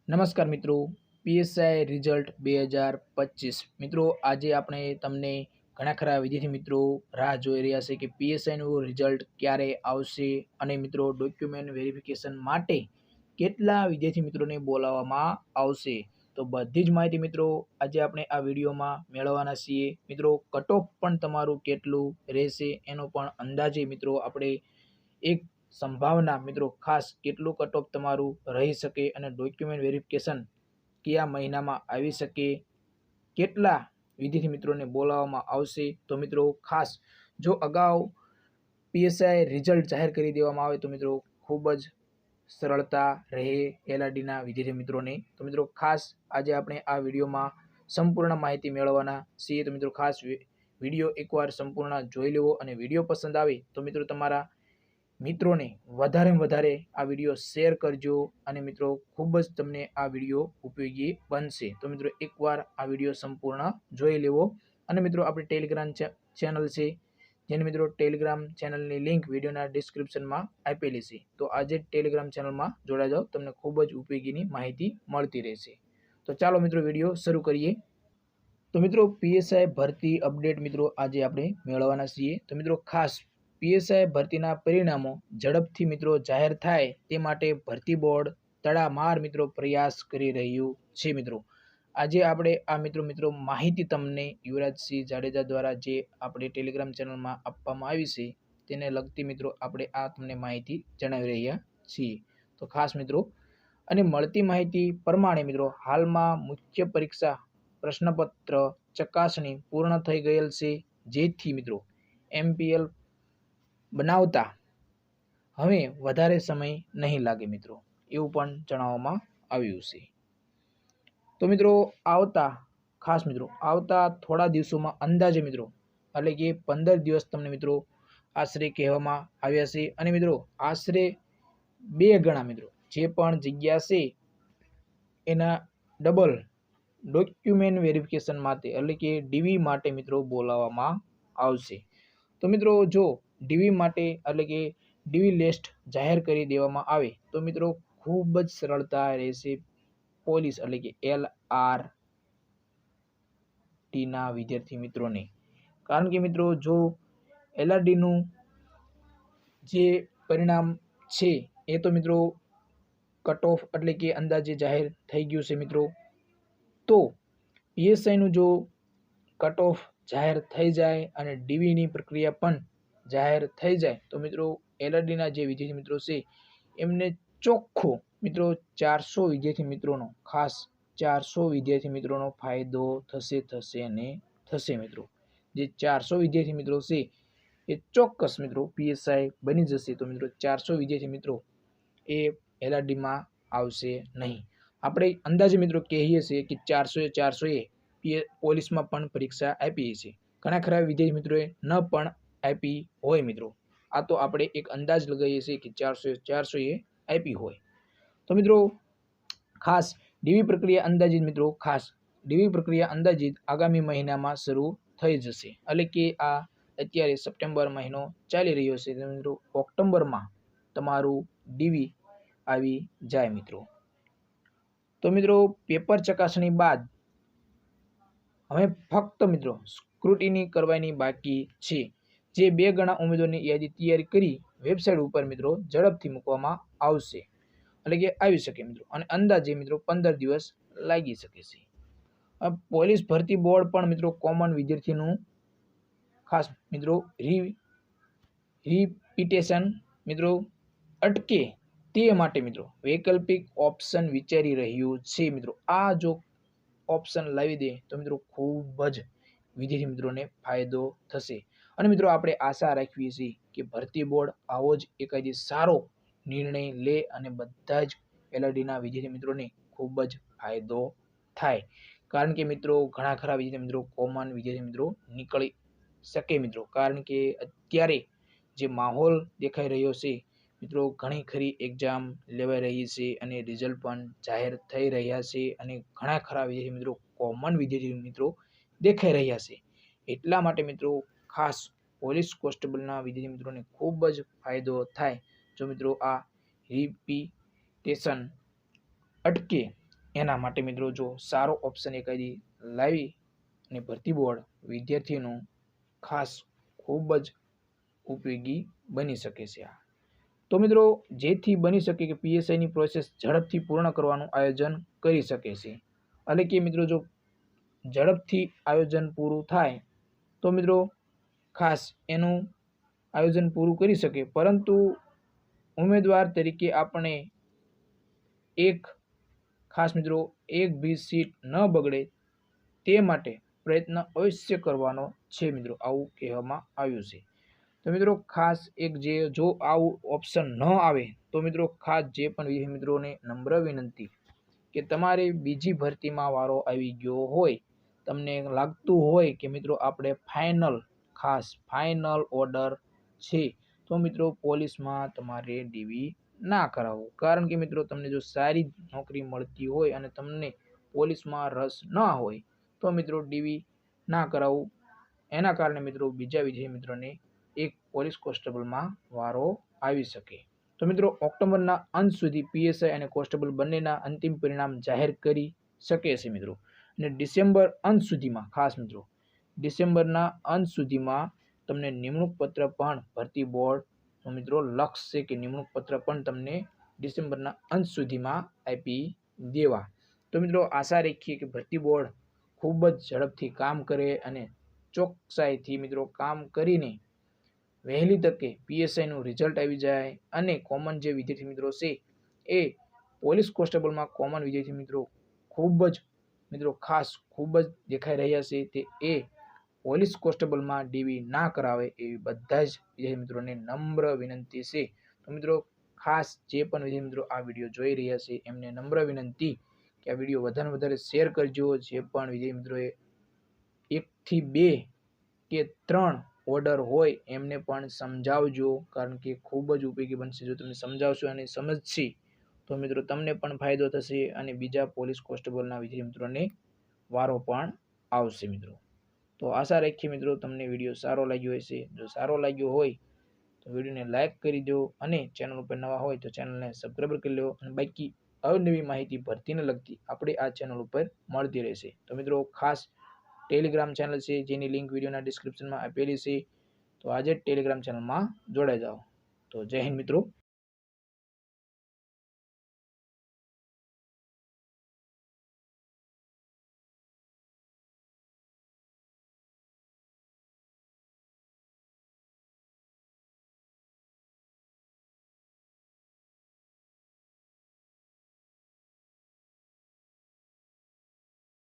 નમસ્કાર મિત્રો, PSI result 2025 મિત્રો આજે આપણે તમને ઘણા ખરા વિદ્યાર્થી મિત્રો રાહ જોઈ રહ્યા છે કે પીએસઆઈનું રિઝલ્ટ ક્યારે આવશે અને મિત્રો ડોક્યુમેન્ટ વેરિફિકેશન માટે કેટલા વિદ્યાર્થી મિત્રોને બોલાવવામાં આવશે। તો બધી જ માહિતી મિત્રો આજે આપણે આ વિડીયોમાં મેળવવાના છીએ। મિત્રો કટ ઓફ પણ તમારું કેટલું રહેશે એનો પણ અંદાજે મિત્રો આપણે એક સંભાવના મિત્રો ખાસ કેટલું કટ ઓફ તમારું રહી શકે અને ડોક્યુમેન્ટ વેરિફિકેશન કયા મહિનામાં આવી શકે, કેટલા વિદ્યાર્થી મિત્રોને બોલાવવામાં આવશે। તો મિત્રો ખાસ જો અગાઉ પીએસઆઈ રિઝલ્ટ જાહેર કરી દેવામાં આવે તો મિત્રો ખૂબ જ સરળતા રહે એલઆરડીના વિદ્યાર્થી મિત્રોને। તો મિત્રો ખાસ આજે આપણે આ વિડીયોમાં સંપૂર્ણ માહિતી મેળવવાના છીએ। તો મિત્રો ખાસ વિડીયો એકવાર સંપૂર્ણ જોઈ લેવો અને વિડીયો પસંદ આવે તો મિત્રો તમારા મિત્રોને વધારેમાં વધારે આ વિડીયો શેર કરજો અને મિત્રો ખૂબ જ તમને આ વિડીયો ઉપયોગી બનશે। તો મિત્રો એકવાર આ વિડીયો સંપૂર્ણ જોઈ લેવો અને મિત્રો આપણી ટેલિગ્રામ ચેનલ છે જેને મિત્રો ટેલિગ્રામ ચેનલની લિંક વિડીયોના ડિસ્ક્રિપ્શનમાં આપેલી છે। તો આજે ટેલિગ્રામ ચેનલમાં જોડાઈ જાઓ, તમને ખૂબ જ ઉપયોગીની માહિતી મળતી રહેશે। તો ચાલો મિત્રો વિડીયો શરૂ કરીએ। તો મિત્રો પીએસઆઈ ભરતી અપડેટ મિત્રો આજે આપણે મેળવવાના છીએ। તો મિત્રો ખાસ પીએસઆઈ ભરતીના પરિણામો ઝડપથી મિત્રો જાહેર થાય તે માટે ભરતી બોર્ડ તડામાર મિત્રો પ્રયાસ કરી રહ્યું છે। મિત્રો આજે આપણે આ મિત્રો માહિતી તમને યુવરાજસિંહ જાડેજા દ્વારા જે આપણે ટેલિગ્રામ ચેનલમાં આપવામાં આવી છે તેને લગતી મિત્રો આપણે આ તમને માહિતી જણાવી રહ્યા છીએ। તો ખાસ મિત્રો અને મળતી માહિતી પ્રમાણે મિત્રો હાલમાં મુખ્ય પરીક્ષા પ્રશ્નપત્ર ચકાસણી પૂર્ણ થઈ ગયેલ છે, જેથી મિત્રો એમપીએલ બનાવતા હવે વધારે સમય નહીં લાગે મિત્રો એવું પણ જણાવવામાં આવ્યું છે। તો મિત્રો આવતા થોડા દિવસોમાં અંદાજે મિત્રો એટલે કે 15 દિવસ તમને મિત્રો આશરે કહેવામાં આવ્યા છે અને મિત્રો આશરે 2 ગણા મિત્રો જે પણ જગ્યા છે એના ડબલ ડોક્યુમેન્ટ વેરિફિકેશન માટે એટલે કે ડીવી માટે મિત્રો બોલાવવામાં આવશે। તો મિત્રો જો ડીવી માટે એટલે કે ડીવી લિસ્ટ જાહેર કરી દેવામાં આવે તો મિત્રો ખૂબ જ સરળતા રહેશે પોલીસ એટલે કે એલઆરટીના વિદ્યાર્થી મિત્રોને। કારણ કે મિત્રો જો એલઆરડીનું જે પરિણામ છે એ તો મિત્રો કટ ઓફ એટલે કે અંદાજે જાહેર થઈ ગયું છે મિત્રો, તો પીએસઆઈનું જો કટ ઓફ જાહેર થઈ જાય અને ડીવીની પ્રક્રિયા પણ જાહેર થઈ જાય તો મિત્રો એલઆરડીના જે વિદ્યાર્થી મિત્રો છે એમને ચોખ્ખો મિત્રો 400 વિદ્યાર્થી મિત્રોનો ખાસ 400 વિદ્યાર્થી મિત્રોનો ફાયદો થશે મિત્રો। જે 400 વિદ્યાર્થી મિત્રો છે એ ચોક્કસ મિત્રો પીએસઆઈ બની જશે। તો મિત્રો 400 વિદ્યાર્થી મિત્રો એ એલઆરડીમાં આવશે નહીં। આપણે અંદાજે મિત્રો કહીએ છીએ કે 400 એ પોલીસમાં પણ પરીક્ષા આપી છે, ઘણા ખરા વિદ્યાર્થી મિત્રોએ ન પણ આપી હોય મિત્રો। આ તો આપણે એક અંદાજ લગાવીએ છીએ કે 400 એ આપી હોય। તો મિત્રો ખાસ ડીવી પ્રક્રિયા અંદાજિત આગામી મહિનામાં શરૂ થઈ જશે એટલે કે આ અત્યારે સપ્ટેમ્બર મહિનો ચાલી રહ્યો છે, મિત્રો ઓક્ટોબરમાં તમારું ડીવી આવી જાય મિત્રો। તો મિત્રો પેપર ચકાસણી બાદ હવે ફક્ત મિત્રો સ્ક્રુટિની કરવાની બાકી છે, જે 2 ગણા ઉમેદવારની યાદી તૈયાર કરી વેબસાઇટ ઉપર મિત્રો ઝડપથી મૂકવામાં આવશે એટલે કે આવી શકે મિત્રો અને અંદાજે મિત્રો 15 દિવસ લાગી શકે છે। પોલીસ ભરતી બોર્ડ પણ મિત્રો કોમન વિદ્યાર્થીનું ખાસ મિત્રો રિપીટેશન મિત્રો અટકે તે માટે મિત્રો વૈકલ્પિક ઓપ્શન વિચારી રહ્યું છે મિત્રો। આ જો ઓપ્શન લાવી દે તો મિત્રો ખૂબ જ વિદ્યાર્થી મિત્રોને ફાયદો થશે અને મિત્રો આપણે આશા રાખીએ છીએ કે ભરતી બોર્ડ આવો જ એકાદી સારો નિર્ણય લે અને બધા જ એલઆરડીના વિદ્યાર્થી મિત્રોને ખૂબ જ ફાયદો થાય। કારણ કે મિત્રો ઘણા ખરા વિદ્યાર્થી મિત્રો કોમન વિદ્યાર્થી મિત્રો નીકળી શકે મિત્રો, કારણ કે અત્યારે જે માહોલ દેખાઈ રહ્યો છે મિત્રો ઘણી ખરી એક્ઝામ લેવાઈ રહી છે અને રિઝલ્ટ પણ જાહેર થઈ રહ્યા છે અને ઘણા ખરા વિદ્યાર્થી મિત્રો કોમન વિદ્યાર્થી મિત્રો દેખાઈ રહ્યા છે। એટલા માટે મિત્રો ખાસ પોલીસ કોન્સ્ટેબલના વિદ્યાર્થી મિત્રોને ખૂબ જ ફાયદો થાય જો મિત્રો આ રિપીટેશન અટકે એના માટે મિત્રો જો સારો ઓપ્શન એકાદી લાવી અને ભરતી બોર્ડ વિદ્યાર્થીઓનું ખાસ ખૂબ જ ઉપયોગી બની શકે છે આ. તો મિત્રો જેથી બની શકે કે પીએસઆઈની પ્રોસેસ ઝડપથી પૂર્ણ કરવાનું આયોજન કરી શકે છે. એટલે કે મિત્રો જો ઝડપથી આયોજન પૂરું થાય તો મિત્રો ખાસ એનું આયોજન પૂરું કરી શકે, પરંતુ ઉમેદવાર તરીકે આપણે એક ખાસ મિત્રો એક બી સીટ ન બગડે તે માટે પ્રયત્ન અવશ્ય કરવાનો છે મિત્રો, આવું કહેવામાં આવ્યું છે. તો મિત્રો ખાસ એક જે જો આવું ઓપ્શન ન આવે તો મિત્રો ખાસ જે પણ વિદ્યાર્થી મિત્રોને નમ્ર વિનંતી કે તમારે બીજી ભરતીમાં વારો આવી ગયો હોય, તમને લાગતું હોય કે મિત્રો આપણે ફાઇનલ ઓર્ડર છે, તો મિત્રો પોલીસમાં તમારે ડીવી ના કરાવો. કારણ કે મિત્રો તમને જો સારી નોકરી મળતી હોય અને તમને પોલીસમાં રસ ના હોય તો મિત્રો ડીવી ના કરાવવું. એના કારણે મિત્રો બીજા વિદ્યાર્થી મિત્રોને એક પોલીસ કોન્સ્ટેબલમાં વારો આવી શકે. તો મિત્રો ઓક્ટોબરના અંત સુધી પીએસઆઈ અને કોન્સ્ટેબલ બંનેના અંતિમ પરિણામ જાહેર કરી શકે છે મિત્રો. અને ડિસેમ્બર અંત સુધીમાં ખાસ મિત્રો ડિસેમ્બરના અંત સુધીમાં તમને નિમણૂક પત્ર પણ ભરતી બોર્ડ મિત્રો લક્ષ્ય છે કે નિમણૂક પત્ર પણ તમને ડિસેમ્બરના અંત સુધીમાં આપી દેવા. તો મિત્રો આશા રાખીએ કે ભરતી બોર્ડ ખૂબ જ ઝડપથી કામ કરે અને ચોકસાઈથી મિત્રો કામ કરીને વહેલી તકે પીએસઆઈનું રિઝલ્ટ આવી જાય અને કોમન જે વિદ્યાર્થી મિત્રો છે એ પોલીસ કોન્સ્ટેબલમાં કોમન વિદ્યાર્થી મિત્રો ખૂબ જ મિત્રો ખાસ ખૂબ જ દેખાઈ રહ્યા છે, તે એ પોલીસ કોન્સ્ટેબલમાં ડીવી ના કરાવે એવી બધા જ વિદ્યાર્થી મિત્રોને નમ્ર વિનંતી છે. તો મિત્રો ખાસ જે પણ વિદ્યાર્થી મિત્રો આ વિડીયો જોઈ રહ્યા છે એમને નમ્ર વિનંતી કે આ વિડીયો વધારે વધારે શેર કરજો. જે પણ વિદ્યાર્થી મિત્રોએ 1 થી 2 કે 3 ઓર્ડર હોય એમને પણ સમજાવજો, કારણ કે ખૂબ જ ઉપયોગી બનશે જો તમે સમજાવશો અને સમજશે તો મિત્રો તમને પણ ફાયદો થશે અને બીજા પોલીસ કોન્સ્ટેબલના વિદ્યાર્થી મિત્રોને વારો પણ આવશે મિત્રો. તો આશા રાખીએ મિત્રો તમને વિડીયો સારો લાગ્યો હશે. જો સારો લાગ્યો હોય તો વિડીયોને લાઇક કરી દો અને ચેનલ ઉપર નવા હોય તો ચેનલને સબસ્ક્રાઈબ કરી લો. અને બાકી અવનવી માહિતી ભરતીને લગતી આપણે આ ચેનલ ઉપર મળતી રહેશે. તો મિત્રો ખાસ ટેલિગ્રામ ચેનલ છે જેની લિંક વિડીયોના ડિસ્ક્રિપ્શનમાં આપેલી છે, તો આજે જ ટેલિગ્રામ ચેનલમાં જોડાઈ જાઓ. તો જય હિન્દ મિત્રો.